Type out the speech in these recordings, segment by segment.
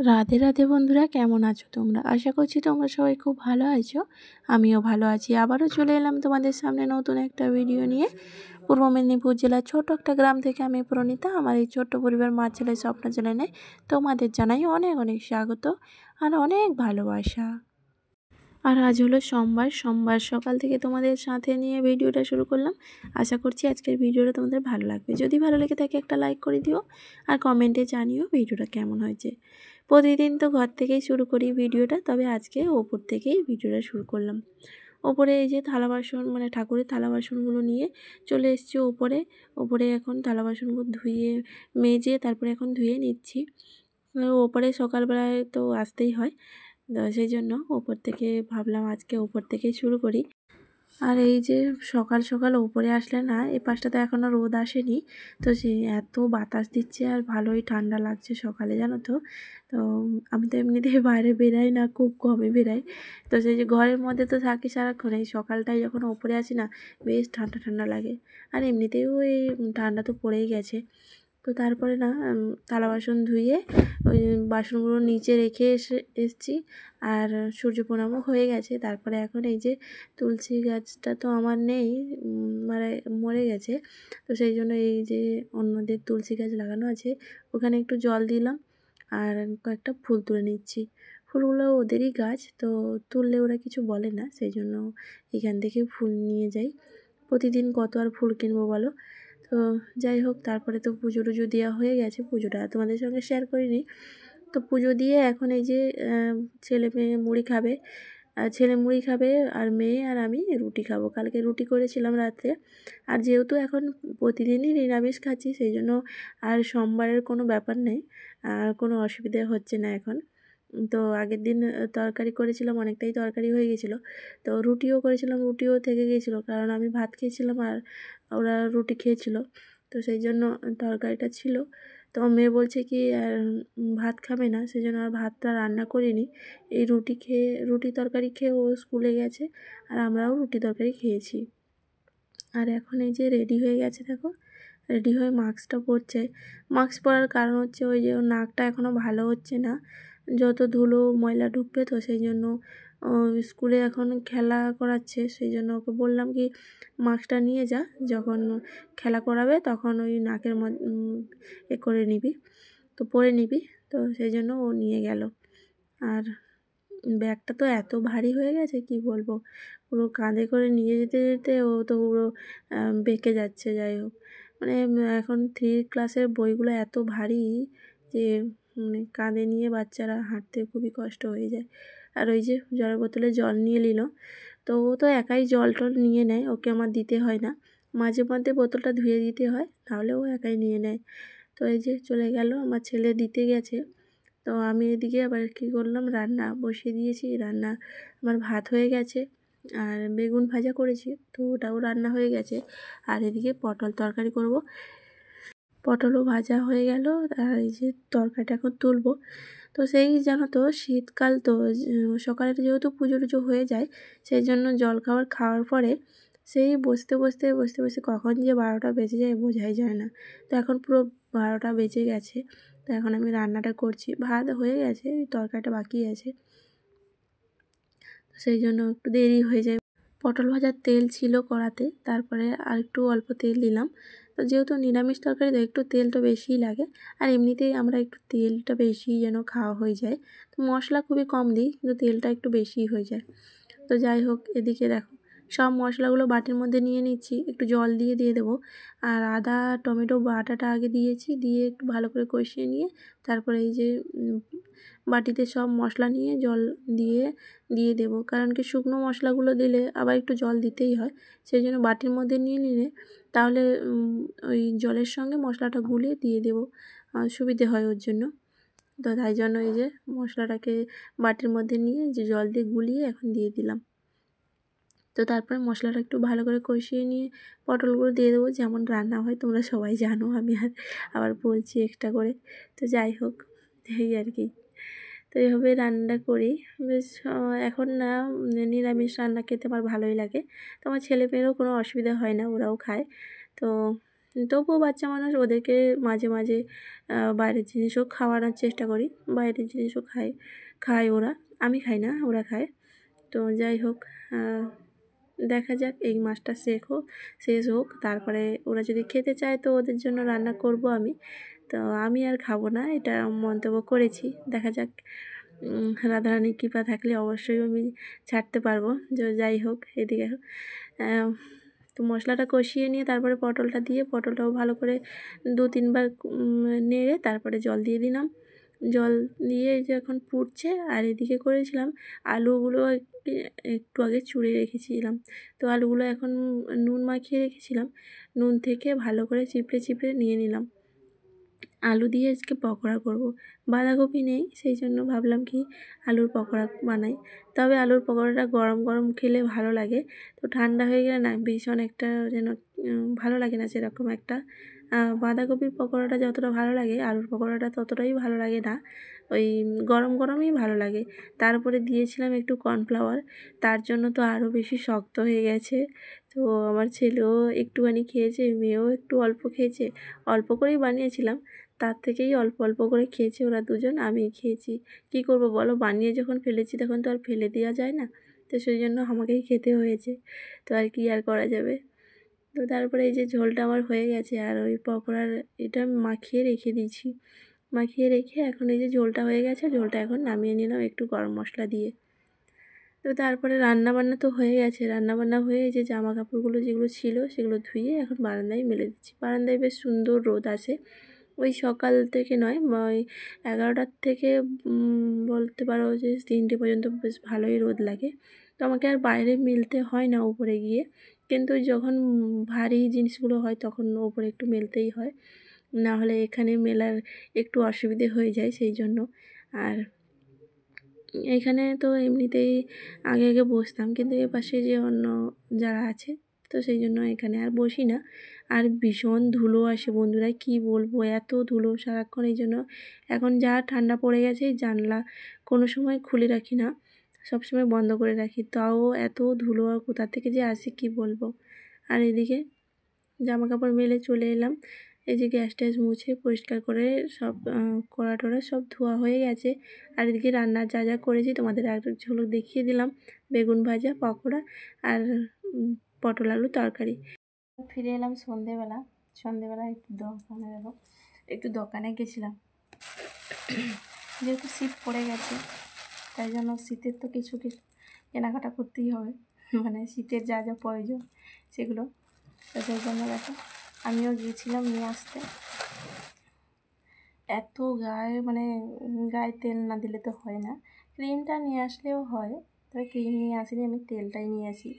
রাধে রাধে বন্ধুরা, কেমন আছো তোমরা? আশা করছি তোমরা সবাই খুব ভালো আছো। আমিও ভালো আছি। আবারও চলে এলাম তোমাদের সামনে নতুন একটা ভিডিও নিয়ে। পূর্ব মেদিনীপুর জেলার ছোট একটা গ্রাম থেকে আমি প্রণীতা। আমার এই ছোট্ট পরিবার মা ছেলে স্বপ্ন চ্যানেলে তোমাদের জানাই অনেক অনেক স্বাগত আর অনেক ভালোবাসা। আর আজ হলো সোমবার সকাল থেকে তোমাদের সাথে নিয়ে ভিডিওটা শুরু করলাম। আশা করছি আজকের ভিডিওটা তোমাদের ভালো লাগবে। যদি ভালো লেগে থাকে একটা লাইক করে দিও আর কমেন্টে জানিও ভিডিওটা কেমন হয়েছে। প্রতিদিন তো ঘর থেকেই শুরু করি ভিডিওটা, তবে আজকে ওপর থেকেই ভিডিওটা শুরু করলাম। ওপরে এই যে থালা বাসন, মানে ঠাকুরের থালা বাসনগুলো নিয়ে চলে এসেছি ওপরে এখন থালা বাসনগুলো ধুয়ে মেজে তারপরে এখন ধুয়ে নিচ্ছি। ওপরে সকালবেলায় তো আসতেই হয়, তো সেই জন্য ওপর থেকে ভাবলাম আজকে ওপর থেকেই শুরু করি। আর এই যে সকাল সকাল ওপরে আসলে না, এই পাশটাতে এখনও রোদ আসেনি, তো সে এত বাতাস দিচ্ছে আর ভালোই ঠান্ডা লাগছে সকালে, জানো তো। তো আমি তো এমনিতেই বাইরে বেরাই না, খুব কমই বেরাই। তো সেই যে ঘরের মধ্যে তো থাকি সারাক্ষণ, এই সকালটায় যখন ওপরে আসি না, বেশ ঠান্ডা ঠান্ডা লাগে। আর এমনিতেও এই ঠান্ডা তো পড়েই গেছে। তো তারপরে না থালা বাসন ধুয়ে ওই বাসনগুলো নিচে রেখে এসেছি। আর সূর্য প্রণামও হয়ে গেছে। তারপরে এখন এই যে তুলসী গাছটা তো আমার নেই, মানে মরে গেছে। তো সেই জন্য এই যে অন্যদের তুলসী গাছ লাগানো আছে, ওখানে একটু জল দিলাম আর কয়েকটা ফুল তুলে নিচ্ছি। ফুলগুলো ওদেরই গাছ, তো তুললে ওরা কিছু বলে না, সেই জন্য এখান থেকে ফুল নিয়ে যাই। প্রতিদিন কত আর ফুল কিনবো বলো। তো যাই হোক, তারপরে তো পুজো টুজো দেওয়া হয়ে গেছে, পুজোটা তোমাদের সঙ্গে শেয়ার করিনি। তো পুজো দিয়ে এখন এই যে ছেলে মেয়ে মুড়ি খাবে, ছেলে মুড়ি খাবে আর মেয়ে আর আমি রুটি খাবো। কালকে রুটি করেছিলাম রাত্রে। আর যেহেতু এখন প্রতিদিনই নিরামিষ খাচ্ছি, সেই জন্য আর সোমবারের কোনো ব্যাপার নেই, আর কোনো অসুবিধা হচ্ছে না এখন। তো আগের দিন তরকারি করেছিলাম, অনেকটাই তরকারি হয়ে গেছিলো। তো রুটিও করেছিলাম, রুটিও থেকে গিয়েছিলো, কারণ আমি ভাত খেয়েছিলাম আর ওরা রুটি খেয়েছিল। তো সেই জন্য তরকারিটা ছিল। তো মেয়ে বলছে কি আর ভাত খাবে না, সেই জন্য আর ভাতটা রান্না করিনি। এই রুটি তরকারি খেয়ে ও স্কুলে গেছে, আর আমরাও রুটি তরকারি খেয়েছি। আর এখন এই যে রেডি হয়ে গেছে, দেখো রেডি হয়ে মাস্কটা পরছে। মাস্ক পরার কারণ হচ্ছে ওই যে ওর নাকটা এখনও ভালো হচ্ছে না, যত ধুলো ময়লা ঢুকবে, তো সেই জন্য স্কুলে এখন খেলা করাচ্ছে, সেই জন্য ওকে বললাম কি মাস্কটা নিয়ে যা, যখন খেলা করাবে তখন ওই নাকের এ করে নিবি, তো পরে নিবি। তো সেই জন্য ও নিয়ে গেল। আর ব্যাগটা তো এত ভারী হয়ে গেছে কি বলবো, পুরো কাঁধে করে নিয়ে যেতে যেতে ও তো পুরো বেঁকে যাচ্ছে। যাই হোক, মানে এখন 3 ক্লাসের বইগুলো এত ভারী যে মানে কাঁধে নিয়ে বাচ্চারা হাঁটতে খুবই কষ্ট হয়ে যায়। আর ওই যে জলের বোতলে জল নিয়ে নিল, তো ও তো একাই জল টল নিয়ে নেয়, ওকে আমার দিতে হয় না। মাঝে মধ্যে বোতলটা ধুয়ে দিতে হয়, তাহলে ও একাই নিয়ে নেয়। তো এই যে চলে গেল, আমার ছেলে দিতে গেছে। তো আমি এদিকে আবার কী করলাম, রান্না বসিয়ে দিয়েছি। রান্না আমার ভাত হয়ে গেছে আর বেগুন ভাজা করেছি, তো ওটাও রান্না হয়ে গেছে। আর এদিকে পটল তরকারি করব, পটলও ভাজা হয়ে গেল। আর এই যে তরকারিটা এখন তুলবো। তো সেই জানো তো শীতকাল তো, সকালে যেহেতু পুজো টুজো হয়ে যায়, সেই জন্য জলখাবার খাওয়ার পরে সেই বসতে কখন যে 12টা বেজে যায় বোঝাই যায় না। তো এখন পুরো 12টা বেজে গেছে। তো এখন আমি রান্নাটা করছি, ভাত হয়ে গেছে, তরকারিটা বাকি আছে, তো সেই জন্য একটু দেরি হয়ে যায়। পটল ভাজার তেল ছিল কড়াতে, তারপরে আর একটু অল্প তেল দিলাম। তো যেহেতু নিরামিষ তরকারি তো একটু তেল তো বেশিই লাগে, আর এমনিতেই আমরা একটু তেলটা বেশি যেন খাওয়া হয়ে যায়। তো মশলা খুবই কম দিই, কিন্তু তেলটা একটু বেশিই হয়ে যায়। তো যাই হোক, এদিকে দেখো সব মশলাগুলো বাটির মধ্যে নিয়ে নিচ্ছি, একটু জল দিয়ে দেবো। আর আদা টমেটো বাটাটা আগে দিয়েছি, দিয়ে একটু ভালো করে কষিয়ে নিয়ে তারপরে এই যে বাটিতে সব মশলা নিয়ে জল দিয়ে দেবো, কারণ কি শুকনো মশলাগুলো দিলে আবার একটু জল দিতেই হয়। সেই জন্য বাটির মধ্যে নিয়ে নিলে তাহলে ওই জলের সঙ্গে মশলাটা গুলে দিয়ে দেবো, সুবিধে হয় ওর জন্য। তো তাই জন্য এই যে মশলাটাকে বাটির মধ্যে নিয়ে যে জল দিয়ে গুলিয়ে এখন দিয়ে দিলাম। তো তারপরে মশলাটা একটু ভালো করে কষিয়ে নিয়ে পটলগুলো দিয়ে দেবো, যেমন রান্না হয় তোমরা সবাই জানো, আমি আবার বলছি এক্সট্রা করে। তো যাই হোক, এই আর কি। তো এইভাবে রান্নাটা করি বেশ। এখন না নিরামিষ রান্না খেতে আমার ভালোই লাগে, তো আমার ছেলে মেয়েরও কোনো অসুবিধা হয় না, ওরাও খায়। তো তবুও বাচ্চা মানুষ, ওদেরকে মাঝে মাঝে বাইরের জিনিসও খাওয়ানোর চেষ্টা করি। বাইরের জিনিসও খায় ওরা, আমি খাই না, ওরা খায়। তো যাই হোক, দেখা যাক এই মাসটা শেষ হোক, তারপরে ওরা যদি খেতে চায় তো ওদের জন্য রান্না করব আমি। তো আমি আর খাবো না, এটা মন্তব্য করেছি। দেখা যাক, রাধারানীর কৃপা থাকলে অবশ্যই আমি ছাড়তে পারবো। যাই হোক, এদিকে তো মশলাটা কষিয়ে নিয়ে তারপরে পটলটা দিয়ে, পটলটাও ভালো করে 2-3 বার নেড়ে তারপরে জল দিয়ে দিলাম। জল দিয়ে যে এখন ফুটছে, আর এদিকে করেছিলাম আলুগুলো একটু আগে চুড়ে রেখেছিলাম। তো আলুগুলো এখন নুন মাখিয়ে রেখেছিলাম, নুন থেকে ভালো করে চিপড়ে নিয়ে নিলাম। আলু দিয়ে আজকে পকোড়া করব। বাঁধাকপি নেই, সেই জন্য ভাবলাম কি আলুর পকোড়া বানাই। তবে আলুর পকোড়াটা গরম গরম খেলে ভালো লাগে, তো ঠান্ডা হয়ে গেলে না ভীষণ একটা যেন ভালো লাগে না, সেরকম একটা। বাঁধাকপির পকোড়াটা যতটা ভালো লাগে, আলুর পকোড়াটা ততটাই ভালো লাগে না, ওই গরম গরমই ভালো লাগে। তারপরে দিয়েছিলাম একটু কর্নফ্লাওয়ার, তার জন্য তো আরও বেশি শক্ত হয়ে গেছে। তো আমার ছেলেও একটুখানি খেয়েছে, মেয়েও একটু অল্প খেয়েছে। অল্প করেই বানিয়েছিলাম, তার থেকেই অল্প অল্প করে খেয়েছে ওরা দুজন, আমি খেয়েছি। কী করব বলো, বানিয়ে যখন ফেলেছি তখন তো আর ফেলে দেওয়া যায় না, তো সেই জন্য আমাকেই খেতে হয়েছে। তো আর কি আর করা যাবে। তো তারপরে এই যে ঝোলটা আমার হয়ে গেছে, আর ওই পকোড়ার এটা মাখিয়ে রেখে দিয়েছি। মাখিয়ে রেখে এখন এই যে ঝোলটা হয়ে গেছে, ঝোলটা এখন নামিয়ে নিলাম একটু গরম মশলা দিয়ে। তো তারপরে রান্নাবান্না তো হয়ে গেছে, রান্নাবান্না হয়ে যে জামা কাপড়গুলো যেগুলো ছিল সেগুলো ধুয়ে এখন বারান্দায় মেলে দিচ্ছি। বারান্দায় বেশ সুন্দর রোদ আছে, ওই সকাল থেকে নয়, ওই 11টার থেকে বলতে পারো যে 3টে পর্যন্ত বেশ ভালোই রোদ লাগে। তো আমাকে আর বাইরে মেলতে হয় না উপরে গিয়ে, কিন্তু যখন ভারী জিনিসগুলো হয় তখন ওপরে একটু মেলতেই হয়, না হলে এখানে মেলার একটু অসুবিধে হয়ে যায়, সেই জন্য। আর এখানে তো এমনিতেই আগে আগে বসতাম, কিন্তু এ পাশে যে অন্য যারা আছে, তো সেই জন্য এখানে আর বসি না। আর ভীষণ ধুলো আসে বন্ধুরা, কি বলবো, এত ধুলো সারাক্ষণ। এই জন্য এখন যা ঠান্ডা পড়ে গেছে, জানলা কোনো সময় খুলে রাখি না, সব সময় বন্ধ করে রাখি, তাও এত ধুলো আর কোথা থেকে যে আসে কি বলবো। আর এদিকে জামা কাপড় মেলে চলে এলাম, এই যে গ্যাস ট্যাস মুছে পরিষ্কার করে সব কড়া টড়া সব ধোয়া হয়ে গেছে। আর এদিকে রান্নার যা যা করেছি তোমাদের এক ঝলক দেখিয়ে দিলাম, বেগুন ভাজা, পকোড়া আর পটল আলু তরকারি। ফিরে এলাম সন্ধেবেলা একটু দোকানে গেছিলাম, যেহেতু শীত পড়ে গেছে তাই জন্য শীতের তো কিছু কেনাকাটা করতেই হবে, মানে শীতের যা যা প্রয়োজন সেগুলো। তো সেই জন্য দেখো আমিও গিয়েছিলাম নিয়ে আসতে। এত গায়ে তেল না দিলে তো হয় না, ক্রিমটা নিয়ে আসলেও হয়, তবে ক্রিম নিয়ে আসিনি, আমি তেলটাই নিয়ে আসি।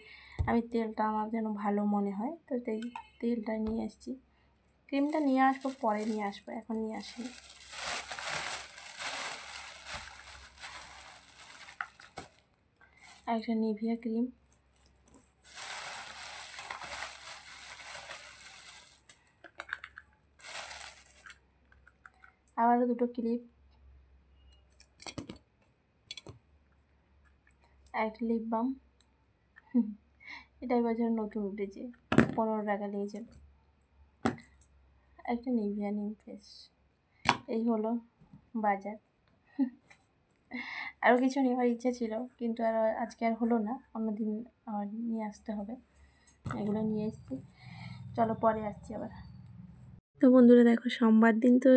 আমি তেলটা আমার যেন ভালো মনে হয়, তো তেলটাই নিয়ে আসছি। ক্রিমটা নিয়ে আসবো, পরে নিয়ে আসবো, এখন নিয়ে আসিনি। একটা নিভিয়া ক্রিম, আবারও 2টো ক্লিপ, একটা লিপ বাম, এটাই বাজারে নতুন উঠেছে, 15 টাকা নিয়েছে। একটা নিভিয়া নিম ফেস, এই হলো বাজার। আরও কিছু নেওয়ার ইচ্ছা ছিল, কিন্তু আর আজকে আর হলো না, অন্যদিন আবার নিয়ে আসতে হবে। এগুলো নিয়ে এসেছি, চলো পরে আসছি আবার। তো বন্ধুরা দেখো, সোমবার দিন তো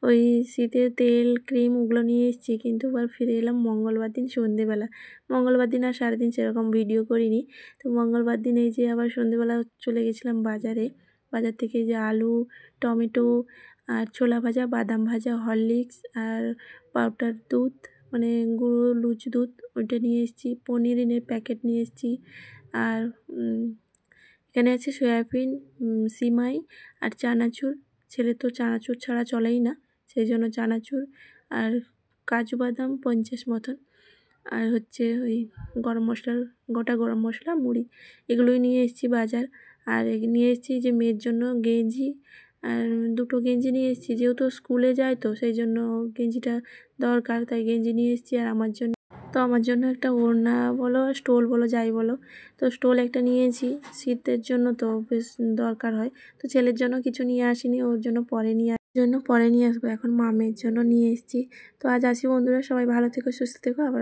ওই শীতের তেল ক্রিম ওগুলো নিয়ে এসেছি, কিন্তু আবার ফিরে এলাম মঙ্গলবার দিন সন্ধেবেলা। মঙ্গলবার দিন আর সারাদিন সেরকম ভিডিও করিনি, তো মঙ্গলবার দিন এই যে আবার সন্ধেবেলা চলে গেছিলাম বাজারে। বাজার থেকে যে আলু, টমেটো আর ছোলা ভাজা, বাদাম ভাজা, হরলিক্স আর পাউডার দুধ, মানে গুঁড়ো লুচ দুধ, ওইটা নিয়ে এসেছি। পনিরের প্যাকেট নিয়ে এসেছি। আর এখানে আছে সয়াবিন, সিমাই আর চানাচুর। ছেলে তো চানাচুর ছাড়া চলেই না, সেই জন্য চানাচুর আর কাজু বাদাম 50 মতন, আর হচ্ছে ওই গোটা গরম মশলা, মুড়ি, এগুলোই নিয়ে এসেছি বাজার। আর নিয়ে এসেছি যে মেয়ের জন্য গেঞ্জি, আর 2টো গেঞ্জি নিয়ে এসেছি, যেহেতু স্কুলে যায় তো সেই জন্য গেঞ্জিটা দরকার, তাই গেঞ্জি নিয়ে এসেছি। আর আমার জন্য তো আমার জন্য একটা ওড়না বলো, স্টোল বলো, যাই বলো, তো স্টোল একটা নিয়েছি শীতের জন্য, তো বেশ দরকার হয়। তো ছেলের জন্য কিছু নিয়ে আসিনি, ওর জন্য পরে নিয়ে আসবো। এখন মামের জন্য নিয়ে এসেছি। তো আজ আসি বন্ধুরা, সবাই ভালো থেকো, সুস্থ থেকো, আবার